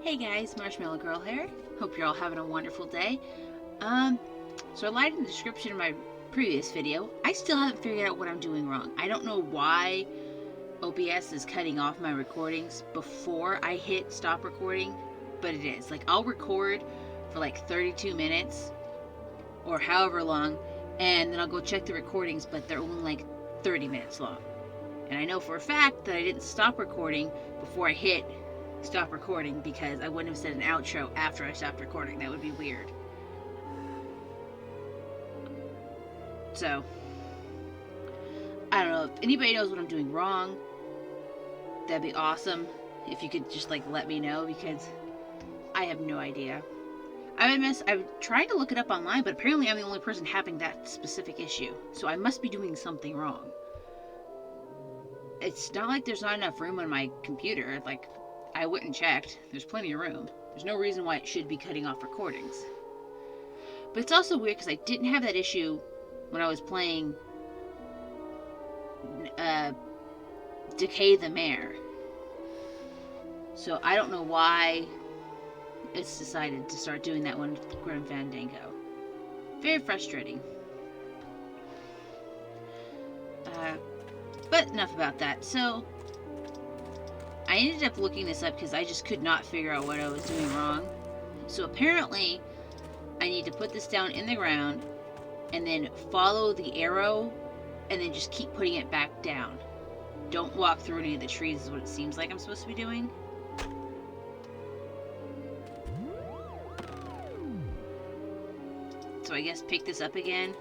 Hey guys, MarshmallowGirl here. Hope you're all having a wonderful day. So I lied in the description of my previous video. I still haven't figured out what I'm doing wrong. I don't know why OBS is cutting off my recordings before I hit stop recording, but it is. Like, I'll record for like 32 minutes or however long, and then I'll go check the recordings, but they're only like 30 minutes long. And I know for a fact that I didn't stop recording before I hit stop recording because I wouldn't have said an outro after I stopped recording. That would be weird. So, I don't know. If anybody knows what I'm doing wrong, that'd be awesome. If you could just like let me know, because I have no idea. I'm trying to look it up online, but apparently I'm the only person having that specific issue. So I must be doing something wrong. It's not like there's not enough room on my computer. Like, I went and checked. There's plenty of room. There's no reason why it should be cutting off recordings. But it's also weird because I didn't have that issue when I was playing Decay the Mare. So I don't know why it's decided to start doing that one with Grim Fandango. Very frustrating. But enough about that. So I ended up looking this up because I just could not figure out what I was doing wrong. So apparently I need to put this down in the ground and then follow the arrow and then just keep putting it back down. Don't walk through any of the trees is what it seems like I'm supposed to be doing. So I guess pick this up again.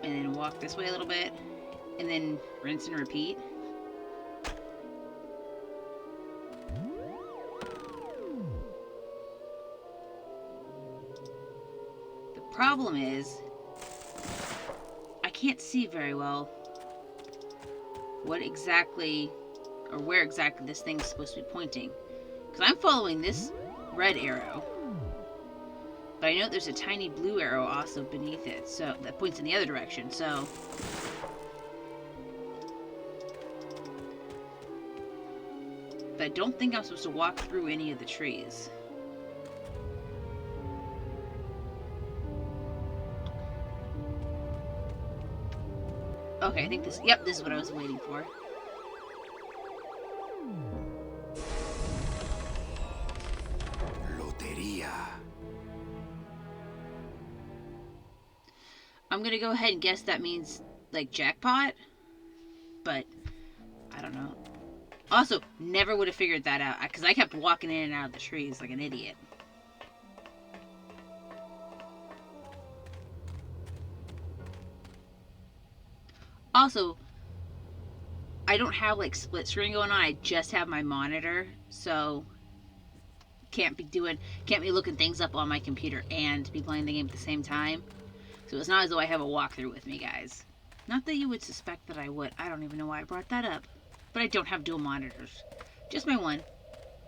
And then walk this way a little bit. And then rinse and repeat. The problem is, I can't see very well what exactly, or where exactly this thing's supposed to be pointing. Because I'm following this red arrow. But I know there's a tiny blue arrow also beneath it, so that points in the other direction, so but I don't think I'm supposed to walk through any of the trees. Okay, I think this, yep, this is what I was waiting for. Loteria. I'm gonna go ahead and guess that means, like, jackpot, but I don't know. Also, never would have figured that out, because I kept walking in and out of the trees like an idiot. Also, I don't have, like, split screen going on, I just have my monitor, so can't be looking things up on my computer and be playing the game at the same time. So it's not as though I have a walkthrough with me, guys. Not that you would suspect that I would. I don't even know why I brought that up. But I don't have dual monitors. Just my one,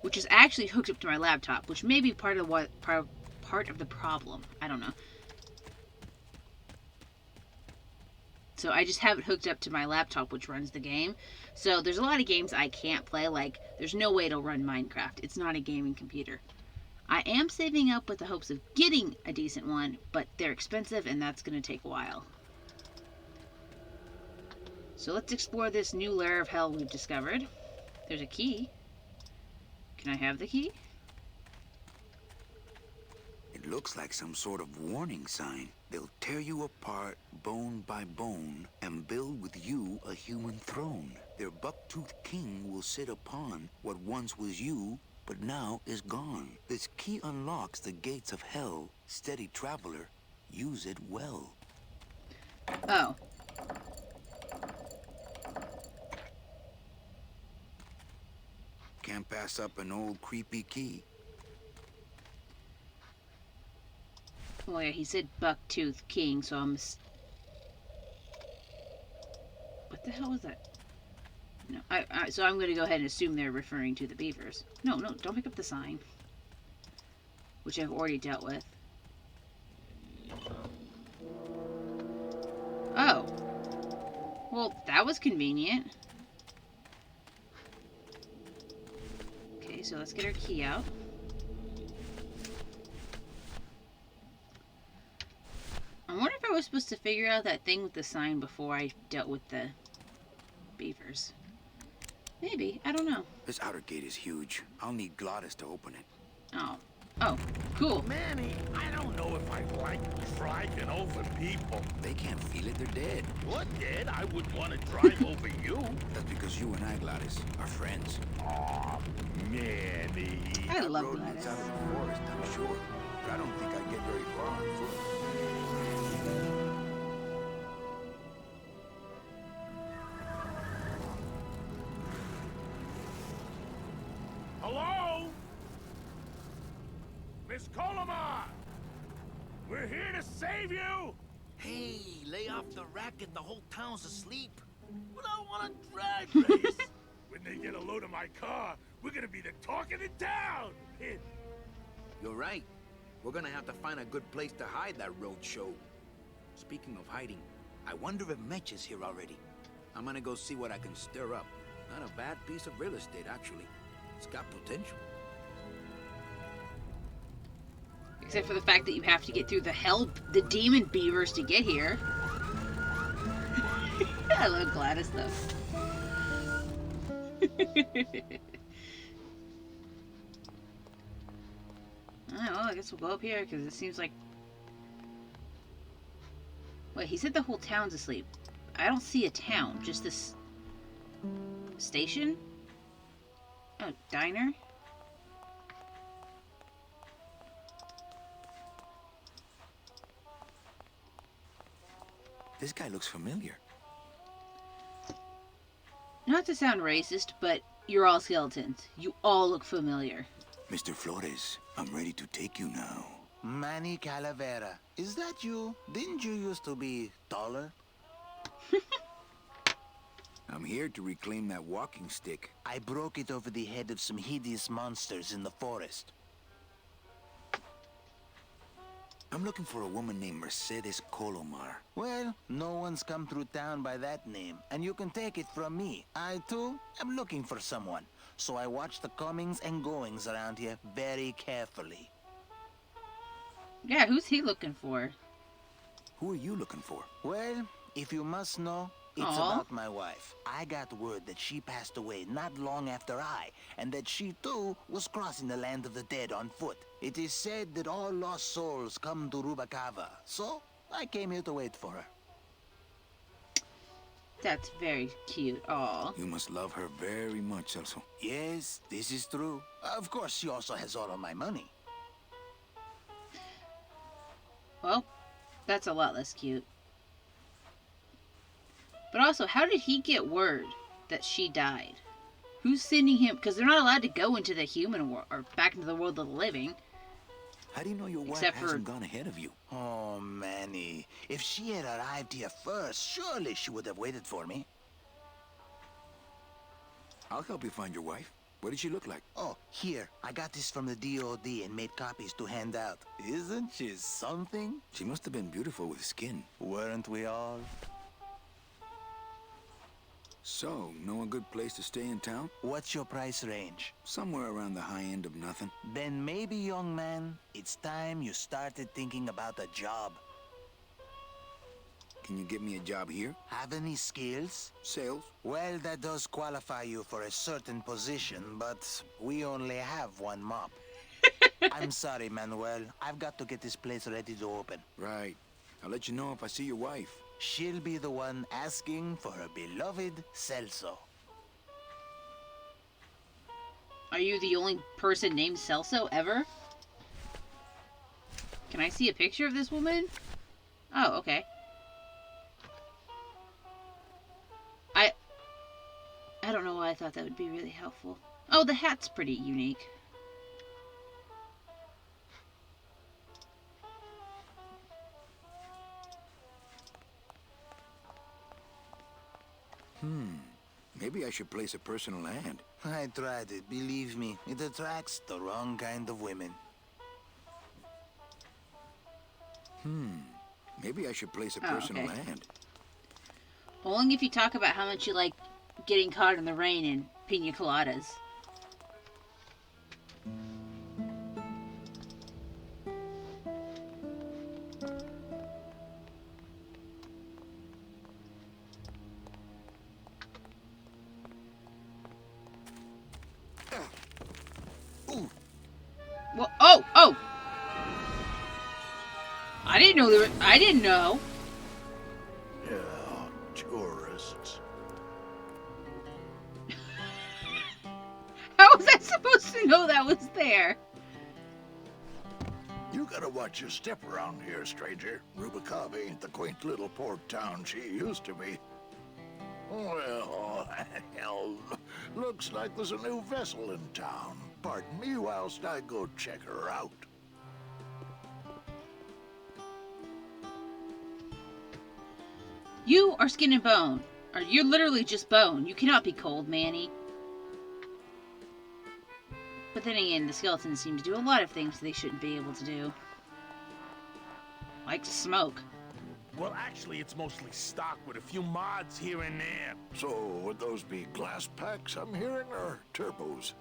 which is actually hooked up to my laptop, which may be part of the problem. I don't know. So I just have it hooked up to my laptop, which runs the game. So there's a lot of games I can't play. Like, there's no way it'll run Minecraft. It's not a gaming computer. I am saving up with the hopes of getting a decent one, but they're expensive and that's going to take a while. So let's explore this new lair of hell we've discovered. There's a key. Can I have the key? It looks like some sort of warning sign. They'll tear you apart bone by bone and build with you a human throne. Their buck-toothed king will sit upon what once was you, but now is gone. This key unlocks the gates of hell. Steady traveler, use it well. Oh. Can't pass up an old creepy key. Oh yeah, he said buck-tooth king, so I'm... What the hell was that? No, so I'm going to go ahead and assume they're referring to the beavers. No, don't pick up the sign. Which I've already dealt with. Oh. Well, that was convenient. Okay, so let's get our key out. I wonder if I was supposed to figure out that thing with the sign before I dealt with the beavers. Maybe. I don't know. This outer gate is huge. I'll need Glottis to open it. Oh. Oh, cool. Manny, I don't know if I like driving over people. They can't feel it. They're dead. You're dead. I wouldn't want to drive over you. That's because you and I, Glottis, are friends. Aw, Manny. I love Road leads out Gladys. of the forest, I'm sure. But I don't think I'd get very far on foot. Hello? Miss Colomar! We're here to save you! Hey, lay off the racket. The whole town's asleep. But I want a drag race. When they get a load of my car, we're gonna be the talk of the town! You're right. We're gonna have to find a good place to hide that road show. Speaking of hiding, I wonder if Mitch is here already. I'm gonna go see what I can stir up. Not a bad piece of real estate, actually. It's got potential. Except for the fact that you have to get through the demon beavers to get here. I love Gladys, though. Alright, well, I guess we'll go up here, because it seems like... Wait, he said the whole town's asleep. I don't see a town, just this... station? Oh, diner? This guy looks familiar. Not to sound racist, but you're all skeletons. You all look familiar. Mr. Flores, I'm ready to take you now. Manny Calavera, is that you? Didn't you used to be taller? I'm here to reclaim that walking stick. I broke it over the head of some hideous monsters in the forest. I'm looking for a woman named Mercedes Colomar. Well, no one's come through town by that name, and you can take it from me. I, too, am looking for someone, so I watch the comings and goings around here very carefully. Yeah, who's he looking for? Who are you looking for? Well, if you must know, it's Aw. about my wife. I got word that she passed away not long after I, and that she too was crossing the land of the dead on foot. It is said that all lost souls come to Rubacava, so I came here to wait for her. That's very cute. Aw. You must love her very much, Celso. Yes, this is true. Of course, she also has all of my money. Well, that's a lot less cute. But also, how did he get word that she died? Who's sending him? Because they're not allowed to go into the human world, or back into the world of the living. How do you know your wife Except for- hasn't gone ahead of you? Oh, Manny. If she had arrived here first, surely she would have waited for me. I'll help you find your wife. What did she look like? Oh, here. I got this from the DOD and made copies to hand out. Isn't she something? She must have been beautiful with skin. Weren't we all? So, know a good place to stay in town? What's your price range? Somewhere around the high end of nothing. Then maybe, young man, it's time you started thinking about a job. Can you get me a job here? Have any skills? Sales? Well, that does qualify you for a certain position, but we only have one mop. I'm sorry, Manuel. I've got to get this place ready to open. Right. I'll let you know if I see your wife. She'll be the one asking for her beloved Celso. Are you the only person named Celso ever? Can I see a picture of this woman? Oh, okay. I don't know why I thought that would be really helpful. Oh, the hat's pretty unique. Maybe I should place a personal ad. I tried it, believe me. It attracts the wrong kind of women. Maybe I should place a Oh, personal okay. ad. Only if you talk about how much you like getting caught in the rain and pina coladas. Well, oh! I didn't know there were, I didn't know. Yeah, tourists. How was I supposed to know that was there? You gotta watch your step around here, stranger. Rubicava ain't the quaint little port town she used to be. Well, hell, looks like there's a new vessel in town. Pardon me whilst I go check her out. You are skin and bone. Or you're literally just bone. You cannot be cold, Manny. But then again, the skeletons seem to do a lot of things they shouldn't be able to do. Like to smoke. Well, actually, it's mostly stock with a few mods here and there. So, would those be glass packs I'm hearing, or turbos?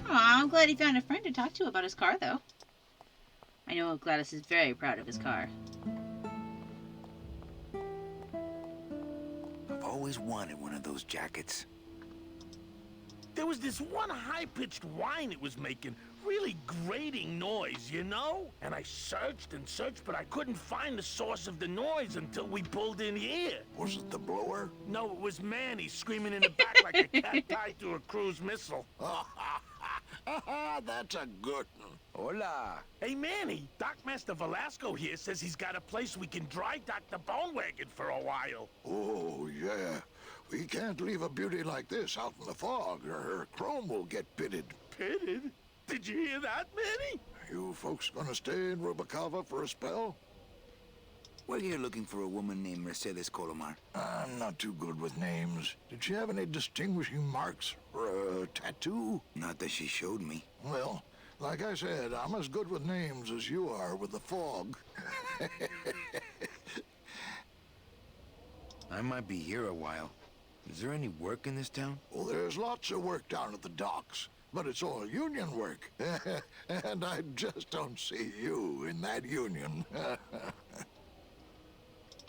Aw, I'm glad he found a friend to talk to about his car, though. I know Gladys is very proud of his car. I've always wanted one of those jackets. There was this one high-pitched whine it was making. Really grating noise, you know? And I searched and searched, but I couldn't find the source of the noise until we pulled in here. Was it the blower? No, it was Manny screaming in the back like a cat tied to a cruise missile. That's a good one. Hola. Hey, Manny, Dockmaster Velasco here says he's got a place we can dry dock the bone wagon for a while. Oh, yeah. We can't leave a beauty like this out in the fog, or her chrome will get pitted. Pitted? Did you hear that, Manny? You folks gonna stay in Rubicava for a spell? We're here looking for a woman named Mercedes Colomar. I'm not too good with names. Did she have any distinguishing marks or a tattoo? Not that she showed me. Well, like I said, I'm as good with names as you are with the fog. I might be here a while. Is there any work in this town? Well, there's lots of work down at the docks, but it's all union work. And I just don't see you in that union.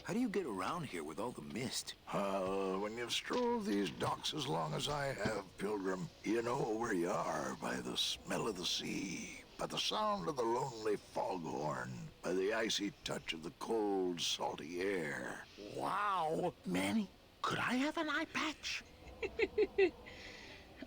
How do you get around here with all the mist? When you've strolled these docks as long as I have, Pilgrim, you know where you are by the smell of the sea, by the sound of the lonely foghorn, by the icy touch of the cold, salty air. Wow. Manny, could I have an eye patch?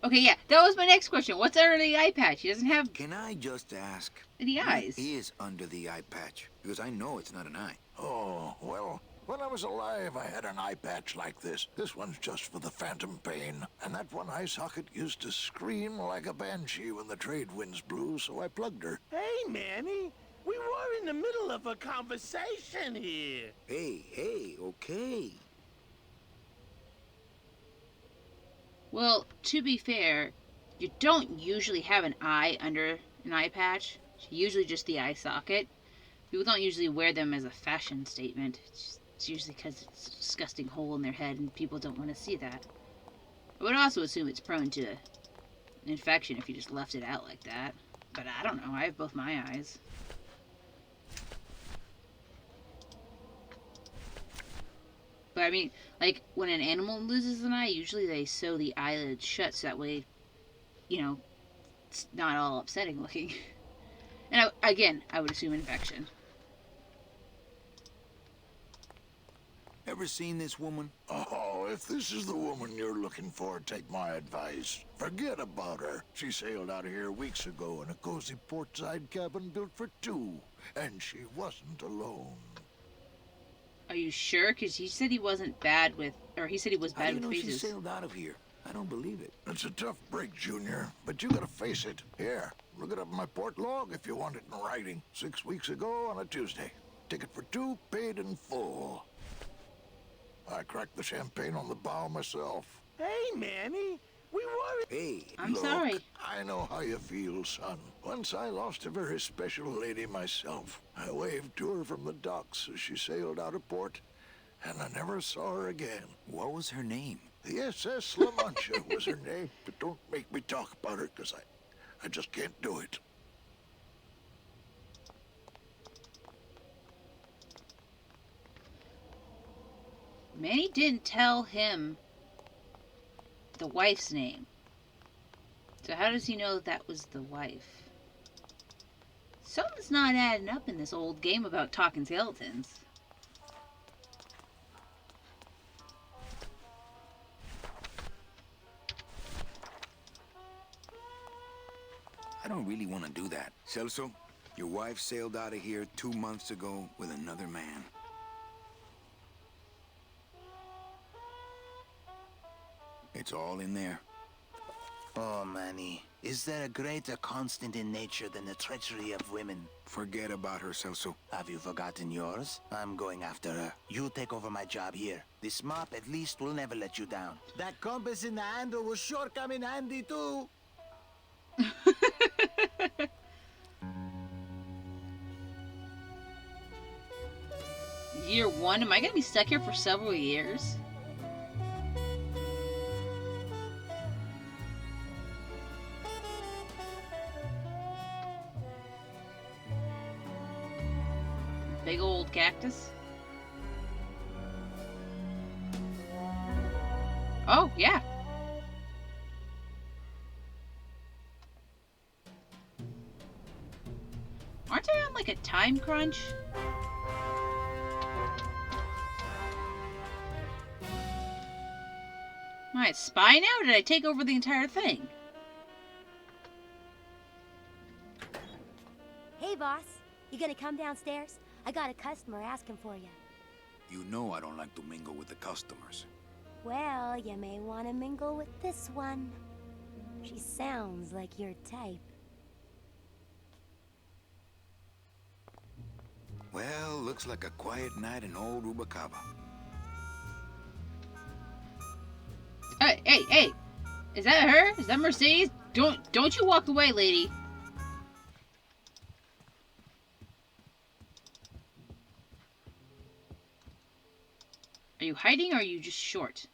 Okay, yeah, that was my next question. What's under the eye patch? He doesn't have Can I just ask? any eyes. What is under the eye patch? Because I know it's not an eye. Oh, well, when I was alive, I had an eye patch like this. This one's just for the phantom pain. And that one eye socket used to scream like a banshee when the trade winds blew, so I plugged her. Hey, Manny, we were in the middle of a conversation here. Hey, okay. Well, to be fair, you don't usually have an eye under an eye patch. It's usually just the eye socket. People don't usually wear them as a fashion statement. It's usually because it's a disgusting hole in their head and people don't want to see that. I would also assume it's prone to an infection if you just left it out like that. But I don't know. I have both my eyes. But I mean, like, when an animal loses an eye, usually they sew the eyelid shut so that way, you know, it's not all upsetting looking. And again, I would assume infection. Ever seen this woman? Oh, if this is the woman you're looking for, take my advice. Forget about her. She sailed out of here weeks ago in a cozy portside cabin built for two. And she wasn't alone. Are you sure? Because he said he wasn't bad with, or he said he was How do bad you know with she faces. sailed out of here? I don't believe it. It's a tough break, Junior, but you gotta face it. Here, look it up in my port log if you want it in writing. 6 weeks ago on a Tuesday. Ticket for two, paid in full. I cracked the champagne on the bow myself. Hey, Manny, we were... Hey, I'm Look, sorry. I know how you feel, son. Once I lost a very special lady myself. I waved to her from the docks as she sailed out of port, and I never saw her again. what was her name? The SS La Mancha was her name, but don't make me talk about her, 'cause I just can't do it. Manny didn't tell him the wife's name. So how does he know that was the wife? Something's not adding up in this old game about talking skeletons. I don't really want to do that. Celso, your wife sailed out of here 2 months ago with another man. It's all in there. Oh, Manny, is there a greater constant in nature than the treachery of women? Forget about her, Celso. Have you forgotten yours? I'm going after her. You take over my job here. This mop at least will never let you down. That compass in the handle will sure come in handy too. Year 1? Am I gonna be stuck here for several years? Big old cactus. Oh, yeah. Aren't I on like a time crunch? Am I a spy now? Or did I take over the entire thing? Hey, boss. You gonna come downstairs? I got a customer asking for you. You know I don't like to mingle with the customers. Well, you may want to mingle with this one. She sounds like your type. Well, looks like a quiet night in old Rubacava. Hey, hey, hey! Is that her? Is that Mercedes? Don't you walk away, lady. Are you hiding or are you just short?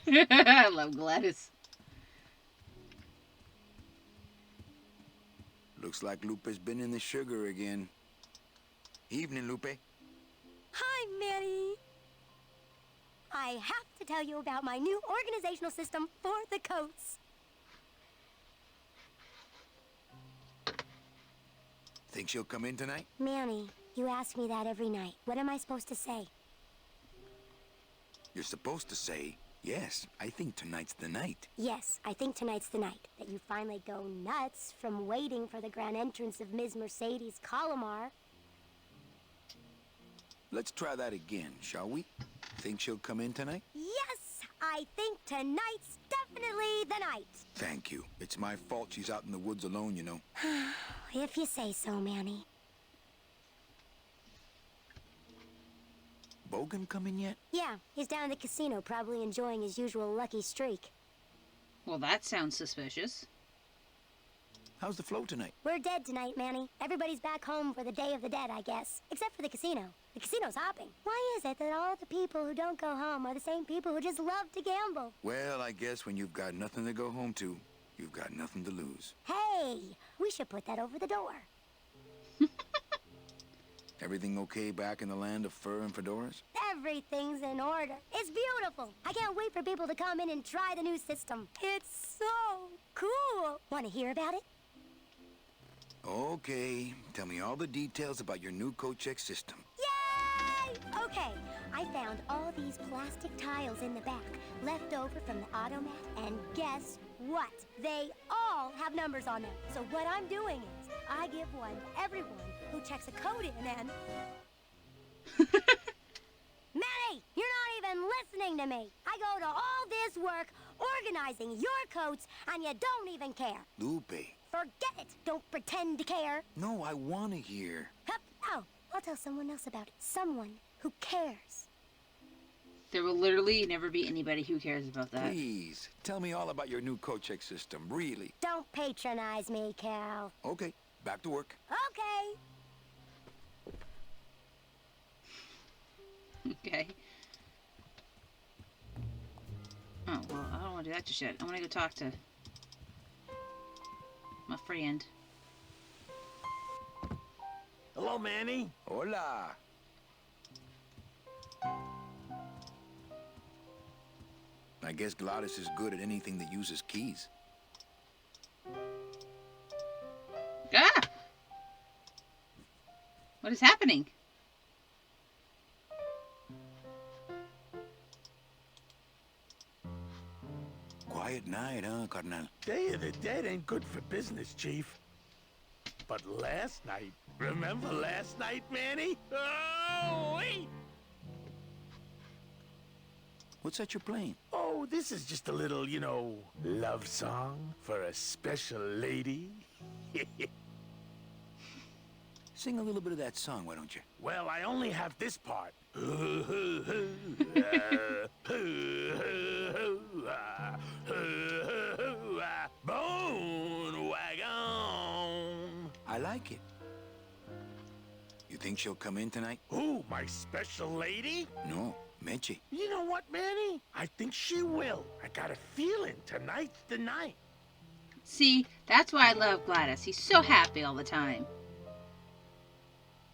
I love Gladys. Looks like Lupe's been in the sugar again. Evening, Lupe. Hi, Manny. I have to tell you about my new organizational system for the coats. Think she'll come in tonight? Manny, you ask me that every night. What am I supposed to say? You're supposed to say, yes, I think tonight's the night. Yes, I think tonight's the night that you finally go nuts from waiting for the grand entrance of Ms. Mercedes Colomar. Let's try that again, shall we? Think she'll come in tonight? Yes, I think tonight's definitely the night. Thank you. It's my fault she's out in the woods alone, you know. If you say so, Manny. Bogan come in yet? Yeah, he's down at the casino, probably enjoying his usual lucky streak. Well, that sounds suspicious. How's the flow tonight? We're dead tonight, Manny. Everybody's back home for the Day of the Dead, I guess. Except for the casino. The casino's hopping. Why is it that all the people who don't go home are the same people who just love to gamble? Well, I guess when you've got nothing to go home to, you've got nothing to lose. Hey, we should put that over the door. Everything okay back in the land of fur and fedoras? Everything's in order. It's beautiful. I can't wait for people to come in and try the new system. It's so cool. Want to hear about it? Okay, tell me all the details about your new coat check system. Yay! Okay, I found all these plastic tiles in the back, left over from the automat, and guess what? They all have numbers on them. So what I'm doing is, I give one to everyone who checks a code in and... Manny, you're not even listening to me. I go to all this work organizing your coats, and you don't even care. Lupe. Forget it. Don't pretend to care. No, I want to hear. Hup. Oh, I'll tell someone else about it. Someone who cares. There will literally never be anybody who cares about that. Please, tell me all about your new coat check system, really. Don't patronize me, Cal. Okay, back to work. Okay. Okay. Oh, well, I don't want to do that just yet. I want to go talk to my friend. Hello, Manny. Hola. I guess Gladys is good at anything that uses keys. Ah! What is happening? Quiet night, huh, carnal? Day of the Dead ain't good for business, Chief. But last night, remember last night, Manny? Oh, wait! What's that you're playing? Oh, this is just a little, you know, love song for a special lady. Sing a little bit of that song, why don't you? Well, I only have this part. Bone wagon. I like it. You think she'll come in tonight? Who, my special lady? No, Meche. You know what, Manny? I think she will. I got a feeling tonight's the night. See, that's why I love Gladys. He's so happy all the time.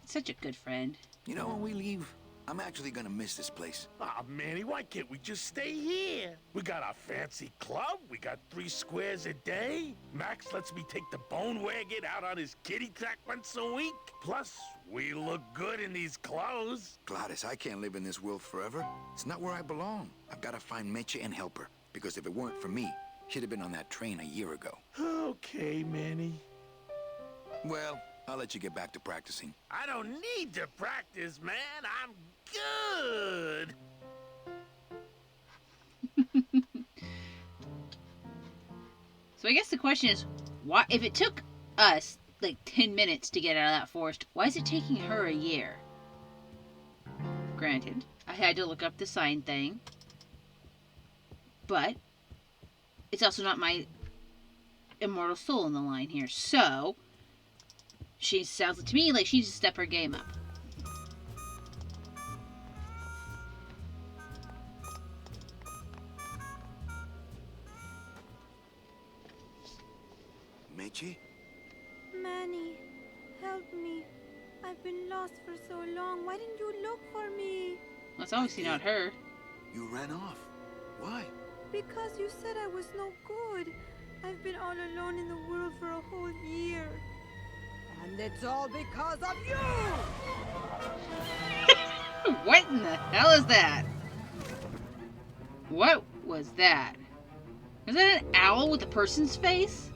Such a good friend. You know, when we leave, I'm actually gonna miss this place. Aw, Manny, why can't we just stay here? We got our fancy club, we got 3 squares a day. Max lets me take the bone wagon out on his kitty track once a week. Plus, we look good in these clothes. Gladys, I can't live in this world forever. It's not where I belong. I've gotta find Meche and help her. Because if it weren't for me, she'd have been on that train a year ago. Okay, Manny. Well, I'll let you get back to practicing. I don't need to practice, man. I'm good. So I guess the question is, why, if it took us like 10 minutes to get out of that forest, why is it taking her a year? Granted, I had to look up the sign thing, but it's also not my immortal soul in the line here, so she sounds to me like she needs to step her game up. Meche? Manny, help me. I've been lost for so long. Why didn't you look for me? Well, it's obviously not her. You ran off. Why? Because you said I was no good. I've been all alone in the world for a whole year. And it's all because of you! What in the hell is that? What was that? Is that an owl with a person's face?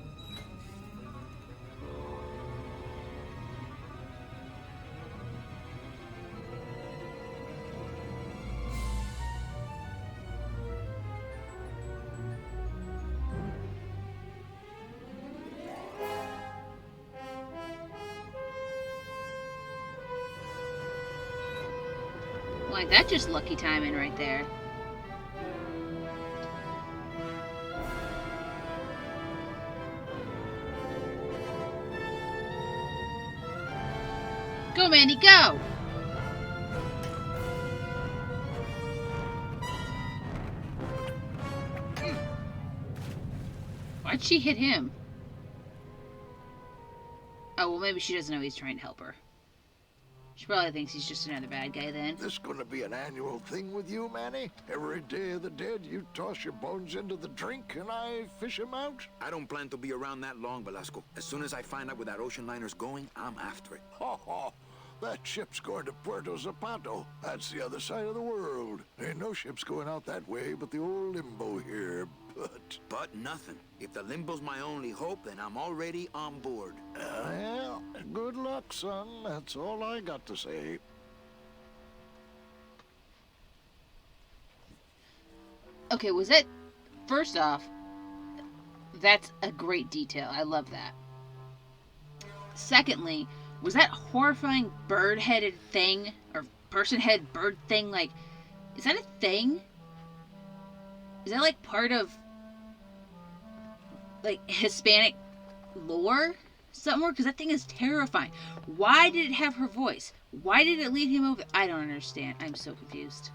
Like, that's just lucky timing right there. Go, Mandy, go! Why'd she hit him? Oh, well, maybe she doesn't know he's trying to help her. She probably thinks he's just another bad guy then. This gonna be an annual thing with you, Manny? Every Day of the Dead, you toss your bones into the drink and I fish 'em out? I don't plan to be around that long, Velasco. As soon as I find out where that ocean liner's going, I'm after it. Ho ho! That ship's going to Puerto Zapato. That's the other side of the world. Ain't no ships going out that way but the old limbo here, But nothing. If the limbo's my only hope, then I'm already on board. Well, good luck, son. That's all I got to say. Okay, was that... First off, that's a great detail. I love that. Secondly, was that horrifying bird-headed thing, or person-head bird thing, like... Is that a thing? Is that, like, part of... like, Hispanic lore somewhere? Because that thing is terrifying. Why did it have her voice? Why did it lead him over? I don't understand. I'm so confused.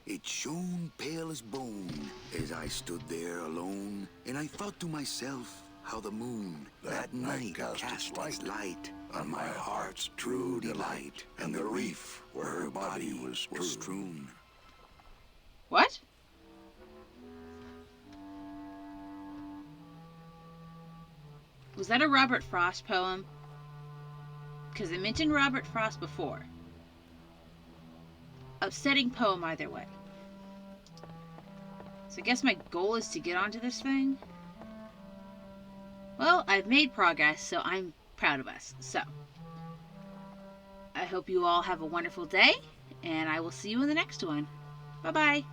It shone pale as bone as I stood there alone, and I thought to myself how the moon that night cast its light on my heart's true delight, and the reef where her body was strewn. What? Was that a Robert Frost poem? Because it mentioned Robert Frost before. Upsetting poem either way. So I guess my goal is to get onto this thing. Well, I've made progress, so I'm proud of us. So, I hope you all have a wonderful day, and I will see you in the next one. Bye-bye.